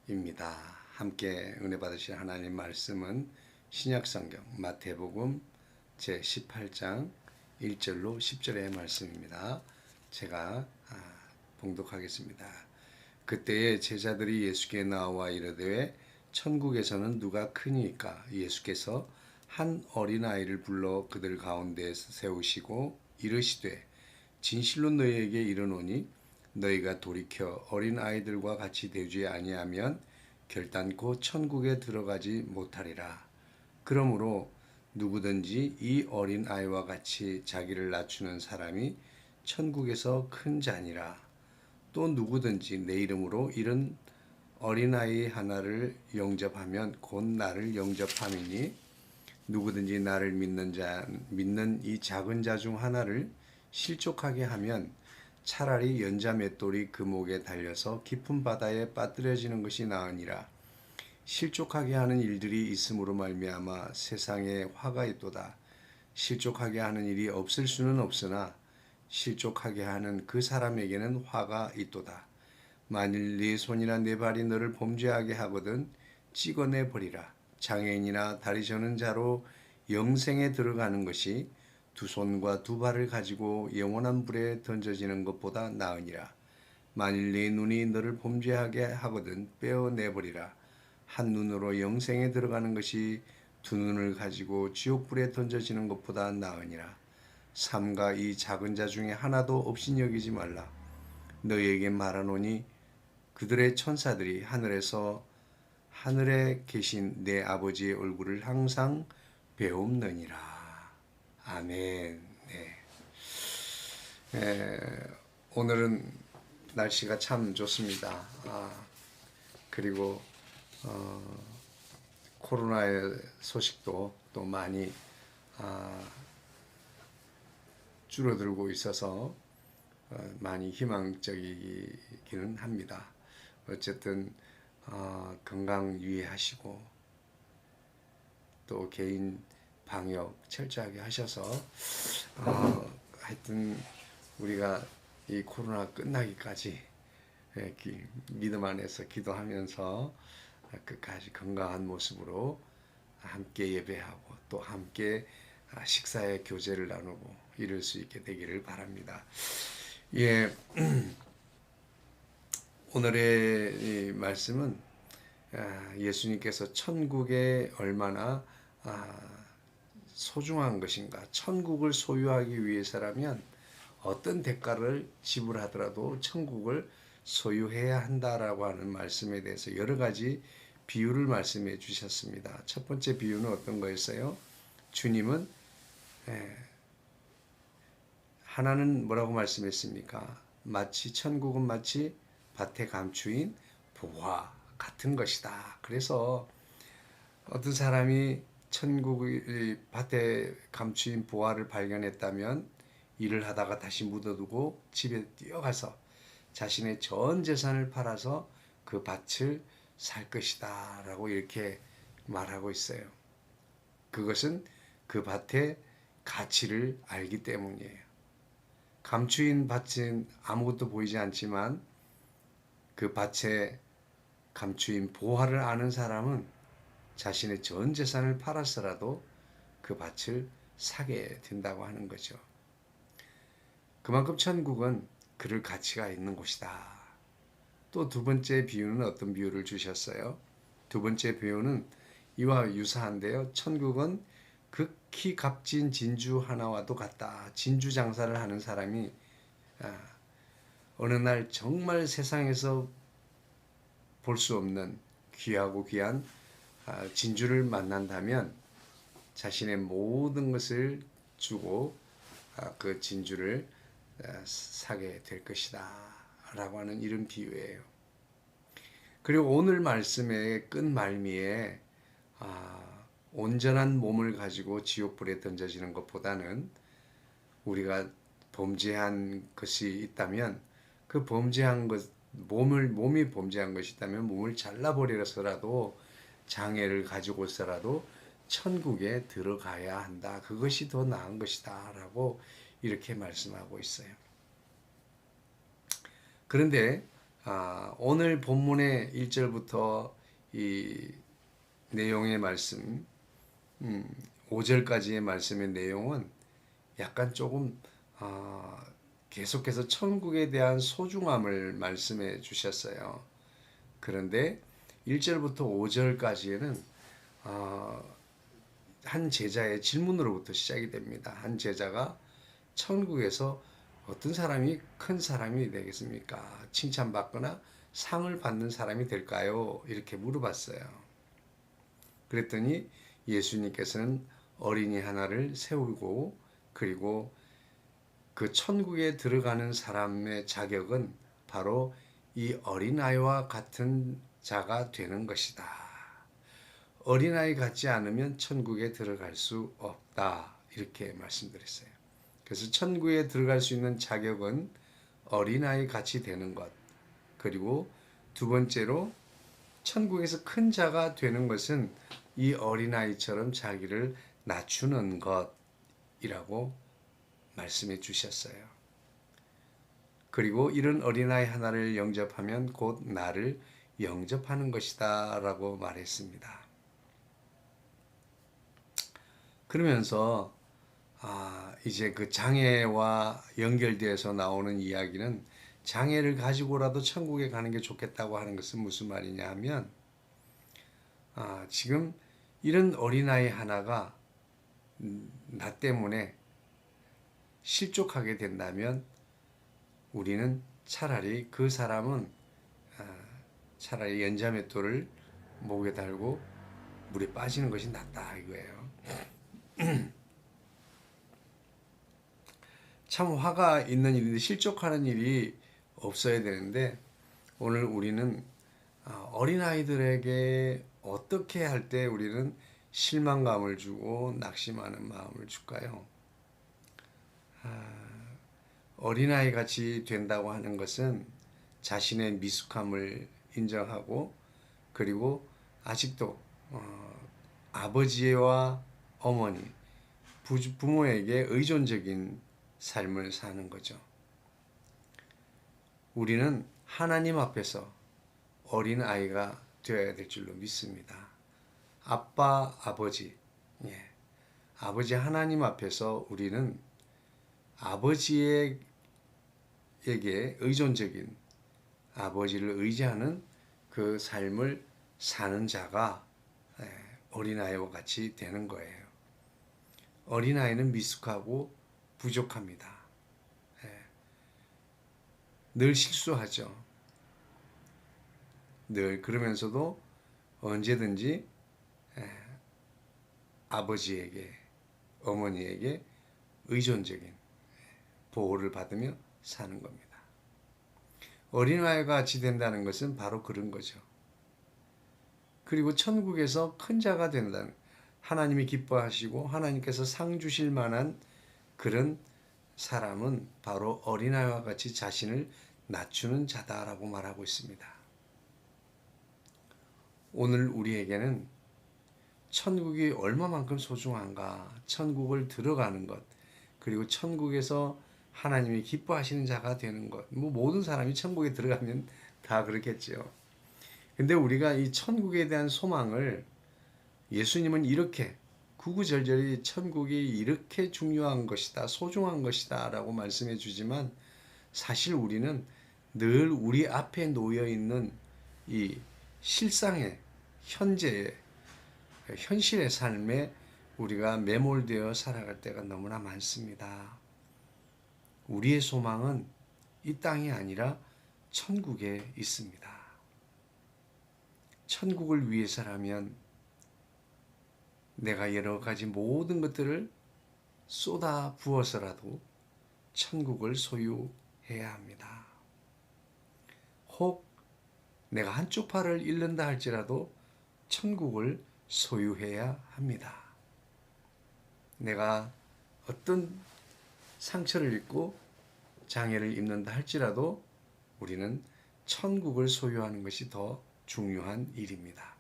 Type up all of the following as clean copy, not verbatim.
입니다. 함께 은혜 받으실 하나님 말씀은 신약성경 마태복음 제18장 1절로 10절의 말씀입니다. 제가 봉독하겠습니다. 그때에 제자들이 예수께 나와 이르되 천국에서는 누가 크니까? 예수께서 한 어린아이를 불러 그들 가운데 세우시고 이르시되 진실로 너희에게 이르노니 너희가 돌이켜 어린아이들과 같이 되지 아니하면 결단코 천국에 들어가지 못하리라. 그러므로 누구든지 이 어린아이와 같이 자기를 낮추는 사람이 천국에서 큰 자니라. 또 누구든지 내 이름으로 이런 어린아이 하나를 영접하면 곧 나를 영접함이니 누구든지 나를 믿는 이 작은 자 중 하나를 실족하게 하면 차라리 연자 맷돌이 그 목에 달려서 깊은 바다에 빠뜨려지는 것이 나으니라. 실족하게 하는 일들이 있음으로 말미암아 세상에 화가 있도다. 실족하게 하는 일이 없을 수는 없으나 실족하게 하는 그 사람에게는 화가 있도다. 만일 네 손이나 네 발이 너를 범죄하게 하거든 찍어내 버리라. 장애인이나 다리 저는 자로 영생에 들어가는 것이 두 손과 두 발을 가지고 영원한 불에 던져지는 것보다 나으니라. 만일 네 눈이 너를 범죄하게 하거든 빼어내 버리라. 한 눈으로 영생에 들어가는 것이 두 눈을 가지고 지옥불에 던져지는 것보다 나으니라. 삼가 이 작은 자 중에 하나도 없인 여기지 말라. 너희에게 말하노니 그들의 천사들이 하늘에 계신 내 아버지의 얼굴을 항상 배움느니라. 아멘. 네. 오늘은 날씨가 참 좋습니다. 그리고 코로나의 소식도 또 많이 줄어들고 있어서 많이 희망적이기는 합니다. 어쨌든 건강 유의하시고 또 개인 방역 철저하게 하셔서 하여튼 우리가 이 코로나 끝나기까지 믿음 안에서 기도하면서 끝까지 건강한 모습으로 함께 예배하고 또 함께 식사의 교제를 나누고 이룰 수 있게 되기를 바랍니다. 예, 오늘의 이 말씀은 예수님께서 천국에 얼마나 소중한 것인가, 천국을 소유하기 위해서라면 어떤 대가를 지불하더라도 천국을 소유해야 한다라고 하는 말씀에 대해서 여러 가지 비유를 말씀해 주셨습니다. 첫 번째 비유는 어떤 거였어요? 주님은 하나는 뭐라고 말씀했습니까? 천국은 마치 밭에 감추인 보화 같은 것이다. 그래서 어떤 사람이 천국의 밭에 감추인 보화를 발견했다면 일을 하다가 다시 묻어두고 집에 뛰어가서 자신의 전 재산을 팔아서 그 밭을 살 것이다 라고 이렇게 말하고 있어요. 그것은 그 밭의 가치를 알기 때문이에요. 감추인 밭은 아무것도 보이지 않지만 그 밭에 감추인 보화를 아는 사람은 자신의 전 재산을 팔아서라도 그 밭을 사게 된다고 하는 거죠. 그만큼 천국은 그럴 가치가 있는 곳이다. 또 두 번째 비유는 어떤 비유를 주셨어요? 두 번째 비유는 이와 유사한데요. 천국은 극히 값진 진주 하나와도 같다. 진주 장사를 하는 사람이 어느 날 정말 세상에서 볼 수 없는 귀하고 귀한 진주를 만난다면 자신의 모든 것을 주고 그 진주를 사게 될 것이다 라고 하는 이런 비유예요. 그리고 오늘 말씀의 끝말미에 온전한 몸을 가지고 지옥불에 던져지는 것보다는 우리가 범죄한 것이 있다면 그 범죄한 것 몸이 범죄한 것이 있다면 몸을 잘라버려서라도 장애를 가지고서라도 천국에 들어가야 한다. 그것이 더 나은 것이다 라고 이렇게 말씀하고 있어요. 그런데 오늘 본문의 1절부터 이 내용의 말씀, 5절까지의 말씀의 내용은 약간 조금 계속해서 천국에 대한 소중함을 말씀해 주셨어요. 그런데 1절부터 5절까지에는 한 제자의 질문으로부터 시작이 됩니다. 한 제자가 천국에서 어떤 사람이 큰 사람이 되겠습니까? 칭찬받거나 상을 받는 사람이 될까요? 이렇게 물어봤어요. 그랬더니 예수님께서는 어린이 하나를 세우고 그리고 그 천국에 들어가는 사람의 자격은 바로 이 어린아이와 같은 자가 되는 것이다. 어린아이 같지 않으면 천국에 들어갈 수 없다. 이렇게 말씀드렸어요. 그래서 천국에 들어갈 수 있는 자격은 어린아이 같이 되는 것. 그리고 두 번째로 천국에서 큰 자가 되는 것은 이 어린아이처럼 자기를 낮추는 것이라고 말씀해 주셨어요. 그리고 이런 어린아이 하나를 영접하면 곧 나를 영접하는 것이다 라고 말했습니다. 그러면서 이제 그 장애와 연결되어서 나오는 이야기는 장애를 가지고라도 천국에 가는 게 좋겠다고 하는 것은 무슨 말이냐 하면 지금 이런 어린아이 하나가 나 때문에 실족하게 된다면 우리는 차라리 그 사람은 차라리 연자맷돌을 목에 달고 물에 빠지는 것이 낫다 이거예요. 참 화가 있는 일인데 실족하는 일이 없어야 되는데 오늘 우리는 어린아이들에게 어떻게 할 때 우리는 실망감을 주고 낙심하는 마음을 줄까요? 어린아이 같이 된다고 하는 것은 자신의 미숙함을 인정하고 그리고 아직도 아버지와 어머니, 부모에게 의존적인 삶을 사는 거죠. 우리는 하나님 앞에서 어린아이가 되어야 될 줄로 믿습니다. 아빠, 아버지, 아버지 하나님 앞에서 우리는 아버지에게 의존적인 아버지를 의지하는 그 삶을 사는 자가 어린아이와 같이 되는 거예요. 어린아이는 미숙하고 부족합니다. 늘 실수하죠. 늘 그러면서도 언제든지 아버지에게, 어머니에게 의존적인 보호를 받으며 사는 겁니다. 어린아이가 같이 된다는 것은 바로 그런 거죠. 그리고 천국에서 큰 자가 된다는 하나님이 기뻐하시고 하나님께서 상 주실 만한 그런 사람은 바로 어린아이와 같이 자신을 낮추는 자다라고 말하고 있습니다. 오늘 우리에게는 천국이 얼마만큼 소중한가, 천국을 들어가는 것, 그리고 천국에서 하나님이 기뻐하시는 자가 되는 것, 모든 사람이 천국에 들어가면 다 그렇겠죠. 근데 우리가 이 천국에 대한 소망을 예수님은 이렇게 구구절절히 천국이 이렇게 중요한 것이다, 소중한 것이다 라고 말씀해 주지만 사실 우리는 늘 우리 앞에 놓여 있는 이 실상의 현재의 현실의 삶에 우리가 매몰되어 살아갈 때가 너무나 많습니다. 우리의 소망은 이 땅이 아니라 천국에 있습니다. 천국을 위해서라면 내가 여러 가지 모든 것들을 쏟아 부어서라도 천국을 소유해야 합니다. 혹 내가 한쪽 팔을 잃는다 할지라도 천국을 소유해야 합니다. 내가 어떤 상처를 입고 장애를 입는다 할지라도 우리는 천국을 소유하는 것이 더 중요한 일입니다.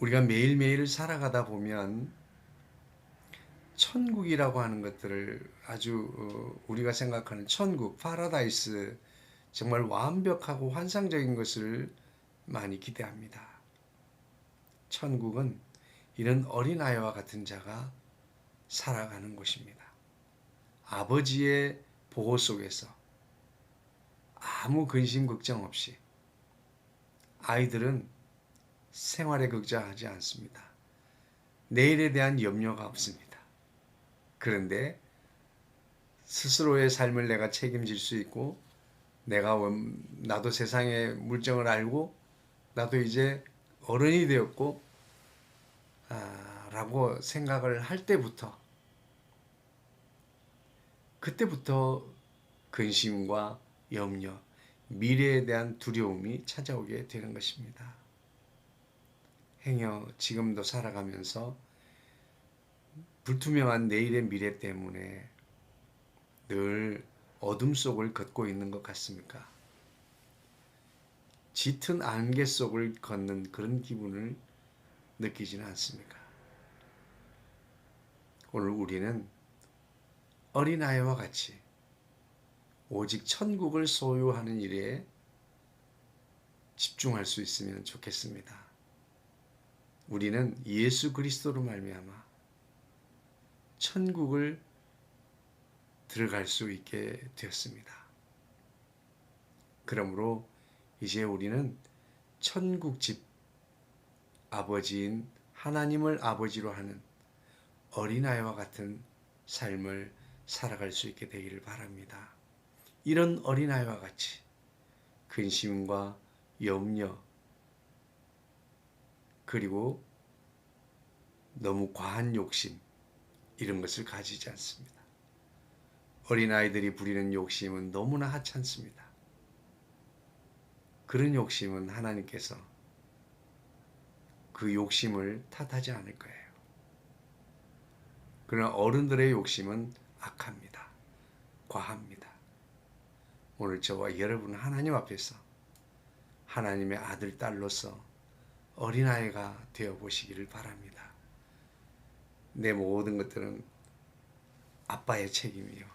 우리가 매일매일 살아가다 보면 천국이라고 하는 것들을 아주 우리가 생각하는 천국, 파라다이스, 정말 완벽하고 환상적인 것을 많이 기대합니다. 천국은 이런 어린아이와 같은 자가 살아가는 곳입니다. 아버지의 보호 속에서 아무 근심 걱정 없이 아이들은 생활에 걱정하지 않습니다. 내일에 대한 염려가 없습니다. 그런데 스스로의 삶을 내가 책임질 수 있고 나도 세상의 물정을 알고 나도 이제 어른이 되었고 라고 생각을 할 때부터 그때부터 근심과 염려, 미래에 대한 두려움이 찾아오게 되는 것입니다. 행여 지금도 살아가면서 불투명한 내일의 미래 때문에 늘 어둠 속을 걷고 있는 것 같습니까? 짙은 안개 속을 걷는 그런 기분을 느끼지는 않습니까? 오늘 우리는 어린아이와 같이 오직 천국을 소유하는 일에 집중할 수 있으면 좋겠습니다. 우리는 예수 그리스도로 말미암아 천국을 들어갈 수 있게 되었습니다. 그러므로 이제 우리는 천국집 아버지인 하나님을 아버지로 하는 어린아이와 같은 삶을 살아갈 수 있게 되기를 바랍니다. 이런 어린아이와 같이 근심과 염려 그리고 너무 과한 욕심 이런 것을 가지지 않습니다. 어린아이들이 부리는 욕심은 너무나 하찮습니다. 그런 욕심은 하나님께서 그 욕심을 탓하지 않을 거예요. 그러나 어른들의 욕심은 악합니다. 과합니다. 오늘 저와 여러분 하나님 앞에서 하나님의 아들, 딸로서 어린아이가 되어보시기를 바랍니다. 내 모든 것들은 아빠의 책임이요.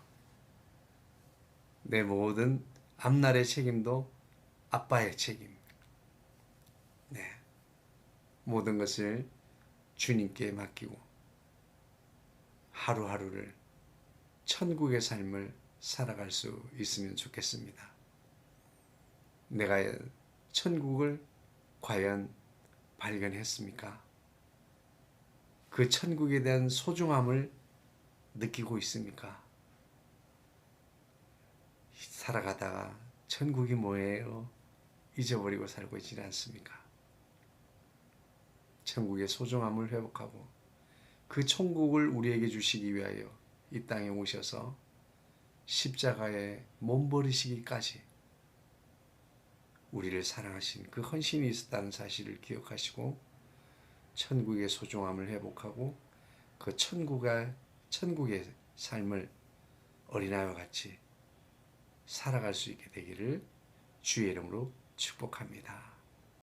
내 모든 앞날의 책임도 아빠의 책임. 네. 모든 것을 주님께 맡기고 하루하루를 천국의 삶을 살아갈 수 있으면 좋겠습니다. 내가 천국을 과연 발견했습니까? 그 천국에 대한 소중함을 느끼고 있습니까? 살아가다가 천국이 뭐예요? 잊어버리고 살고 있지 않습니까? 천국의 소중함을 회복하고 그 천국을 우리에게 주시기 위하여 이 땅에 오셔서 십자가에 몸버리시기까지 우리를 사랑하신 그 헌신이 있었다는 사실을 기억하시고 천국의 소중함을 회복하고 그 천국의 삶을 어린아이와 같이 살아갈 수 있게 되기를 주의 이름으로 축복합니다.